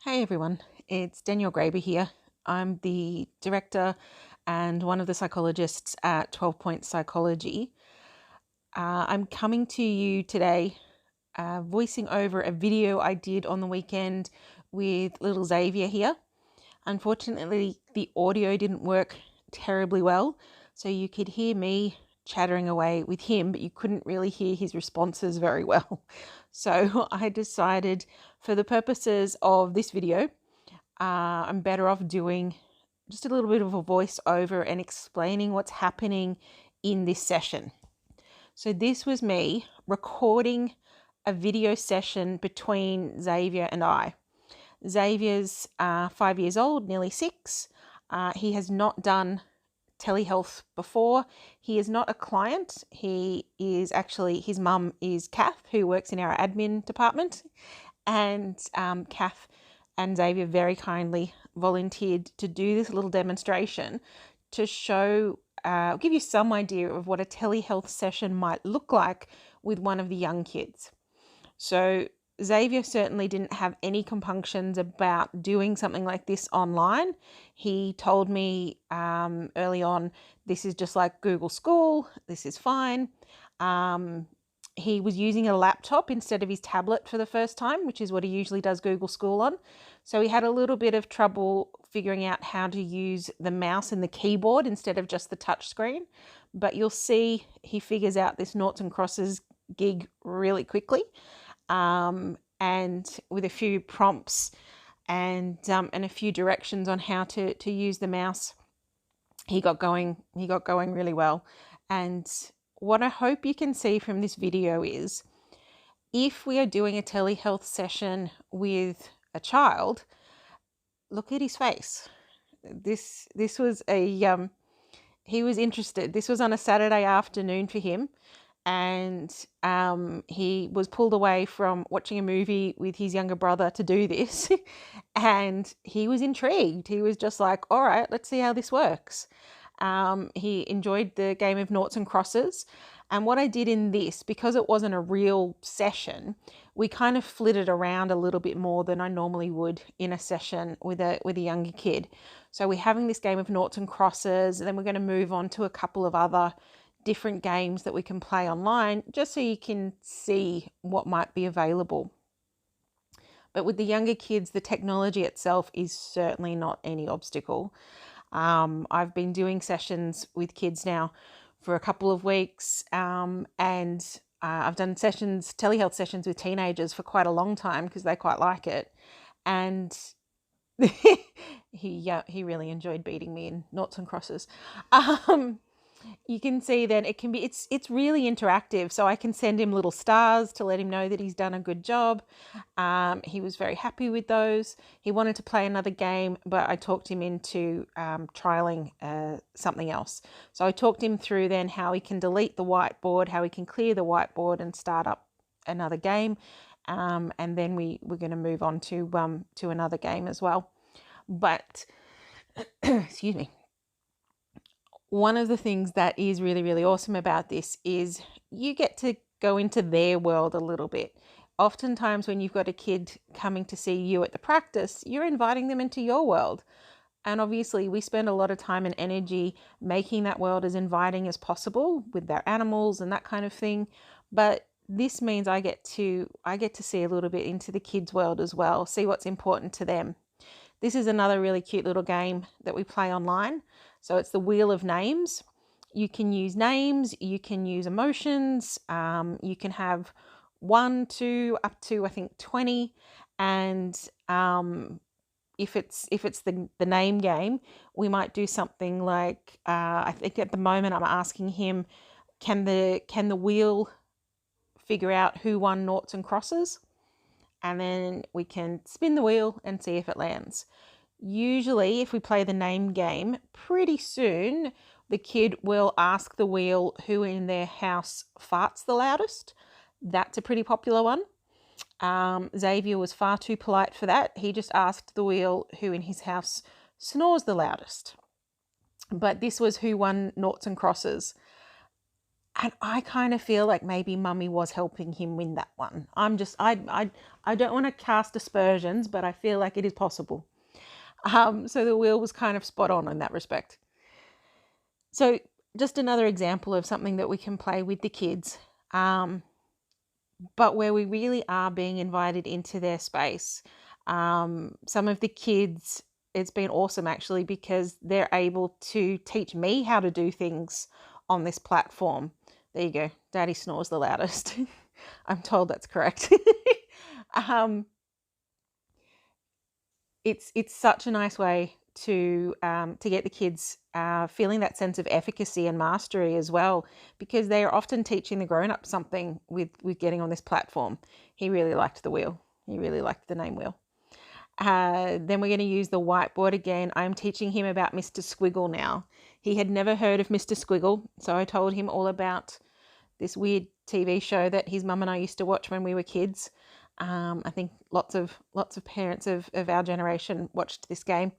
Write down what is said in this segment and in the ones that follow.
Hey everyone, it's Danielle Graber here. I'm the director and one of the psychologists at 12 Point Psychology. I'm coming to you today voicing over a video I did on the weekend with little Xavier here. Unfortunately, the audio didn't work terribly well, so you could hear me chattering away with him, but you couldn't really hear his responses very well. So I decided, for the purposes of this video, I'm better off doing just a little bit of a voiceover and explaining what's happening in this session. So this was me recording a video session between Xavier and I. Xavier's 5 years old, nearly 6. He has not done telehealth before. He is not a client. He is actually, his mum is Kath, who works in our admin department. And Kath and Xavier very kindly volunteered to do this little demonstration to show, give you some idea of what a telehealth session might look like with one of the young kids. So Xavier certainly didn't have any compunctions about doing something like this online. He told me early on, this is just like Google School, this is fine. He was using a laptop instead of his tablet for the first time, which is what he usually does Google School on. So he had a little bit of trouble figuring out how to use the mouse and the keyboard instead of just the touch screen. But you'll see he figures out this noughts and crosses gig really quickly. And with a few prompts and a few directions on how to use the mouse, he got going really well. And what I hope you can see from this video is, if we are doing a telehealth session with a child, look at his face. This was he was interested. This was on a Saturday afternoon for him. And he was pulled away from watching a movie with his younger brother to do this. And he was intrigued. He was just like, all right, let's see how this works. He enjoyed the game of noughts and crosses. And what I did in this, because it wasn't a real session, we kind of flitted around a little bit more than I normally would in a session with a younger kid. So we're having this game of noughts and crosses, and then we're going to move on to a couple of other different games that we can play online, just so you can see what might be available. But with the younger kids, the technology itself is certainly not any obstacle. I've been doing sessions with kids now for a couple of weeks, and I've done telehealth sessions with teenagers for quite a long time because they quite like it. And he really enjoyed beating me in noughts and crosses. You can see then it's really interactive. So I can send him little stars to let him know that he's done a good job. He was very happy with those. He wanted to play another game, but I talked him into trialing something else. So I talked him through then how he can delete the whiteboard, how he can clear the whiteboard and start up another game. And then we're going to move on to another game as well. But excuse me. One of the things that is really, really awesome about this is you get to go into their world a little bit. Oftentimes when you've got a kid coming to see you at the practice, you're inviting them into your world. And obviously we spend a lot of time and energy making that world as inviting as possible with their animals and that kind of thing. But this means I get to see a little bit into the kids' world as well, see what's important to them. This is another really cute little game that we play online. So it's the Wheel of Names. You can use names, you can use emotions, you can have 1, 2, up to I think 20. And if it's the name game, we might do something like I think at the moment I'm asking him, can the wheel figure out who won noughts and crosses? And then we can spin the wheel and see if it lands. Usually, if we play the name game, pretty soon the kid will ask the wheel who in their house farts the loudest. That's a pretty popular one. Xavier was far too polite for that. He just asked the wheel who in his house snores the loudest. But this was who won noughts and crosses. And I kind of feel like maybe mummy was helping him win that one. I don't want to cast aspersions, but I feel like it is possible. So the wheel was kind of spot on in that respect. So just another example of something that we can play with the kids, but where we really are being invited into their space. Some of the kids, it's been awesome actually, because they're able to teach me how to do things on this platform. There you go. Daddy snores the loudest. I'm told that's correct. It's such a nice way to get the kids feeling that sense of efficacy and mastery as well, because they are often teaching the grown-up something with getting on this platform. He really liked the wheel. He really liked the name wheel. Then we're going to use the whiteboard again. I'm teaching him about Mr. Squiggle now. He had never heard of Mr. Squiggle, so I told him all about this weird TV show that his mum and I used to watch when we were kids. I think lots of parents of our generation watched this game,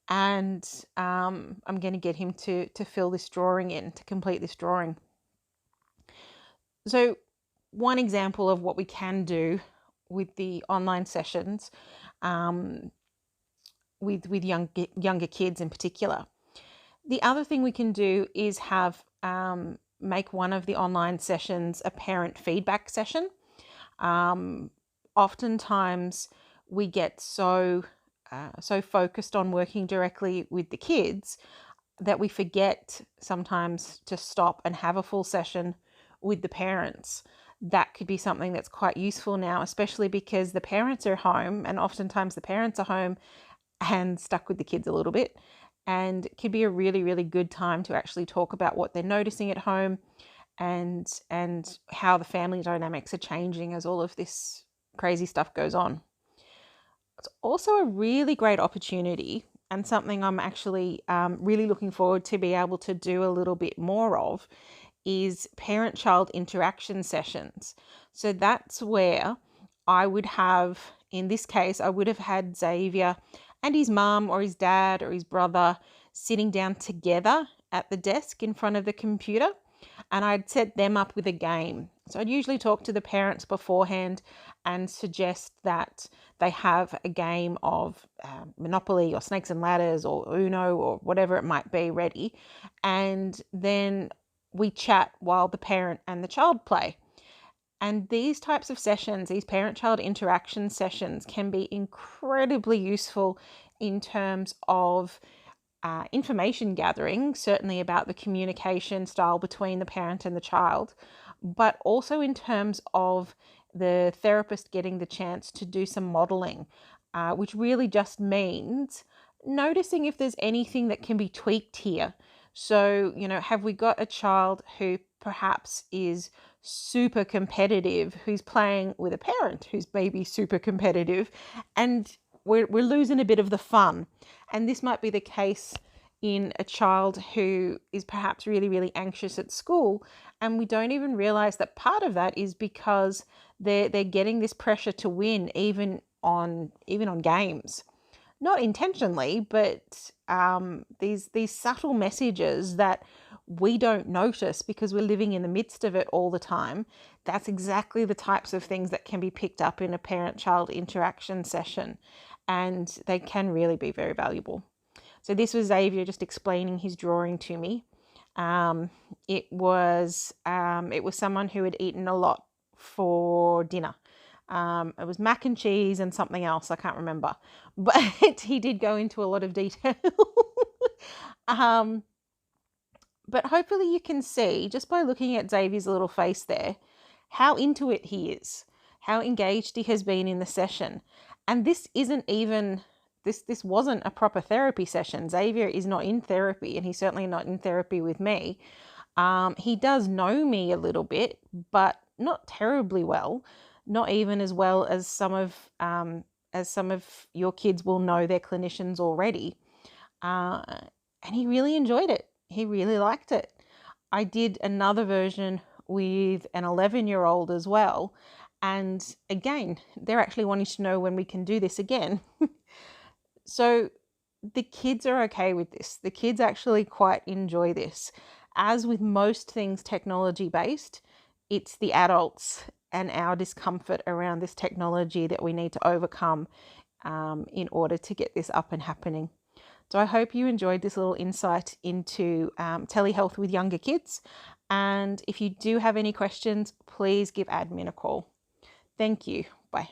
and I'm going to get him to fill this drawing in, to complete this drawing. So one example of what we can do with the online sessions, with younger kids in particular. The other thing we can do is have make one of the online sessions a parent feedback session. Oftentimes we get so focused on working directly with the kids that we forget sometimes to stop and have a full session with the parents. That could be something that's quite useful now, especially because the parents are home, and oftentimes the parents are home and stuck with the kids a little bit. And it could be a really, really good time to actually talk about what they're noticing at home, and how the family dynamics are changing as all of this crazy stuff goes on. It's also a really great opportunity, and something I'm actually really looking forward to be able to do a little bit more of, is parent-child interaction sessions. So that's where I would have, in this case, I would have had Xavier and his mum or his dad or his brother sitting down together at the desk in front of the computer, and I'd set them up with a game. So I'd usually talk to the parents beforehand and suggest that they have a game of Monopoly or Snakes and Ladders or Uno or whatever it might be ready, and then we chat while the parent and the child play. And these types of sessions, these parent-child interaction sessions, can be incredibly useful in terms of information gathering, certainly about the communication style between the parent and the child, but also in terms of the therapist getting the chance to do some modeling, which really just means noticing if there's anything that can be tweaked here. So, have we got a child who perhaps is super competitive, who's playing with a parent who's maybe super competitive, and we're losing a bit of the fun? And this might be the case in a child who is perhaps really, really anxious at school, and we don't even realize that part of that is because they're getting this pressure to win, even on games. Not intentionally, but these subtle messages that we don't notice because we're living in the midst of it all the time. That's exactly the types of things that can be picked up in a parent-child interaction session, and they can really be very valuable. So this was Xavier just explaining his drawing to me. It was someone who had eaten a lot for dinner. It was mac and cheese and something else, I can't remember, but he did go into a lot of detail. But hopefully you can see, just by looking at Xavier's little face there, how into it he is, how engaged he has been in the session. And this isn't even, this wasn't a proper therapy session. Xavier is not in therapy, and he's certainly not in therapy with me. He does know me a little bit, but not terribly well. Not even as well as some of your kids will know their clinicians already. And he really enjoyed it. He really liked it. I did another version with an 11-year-old as well. And again, they're actually wanting to know when we can do this again. So the kids are okay with this. The kids actually quite enjoy this. as with most things technology based, it's the adults and our discomfort around this technology that we need to overcome in order to get this up and happening. So I hope you enjoyed this little insight into telehealth with younger kids. And if you do have any questions, please give admin a call. Thank you. Bye.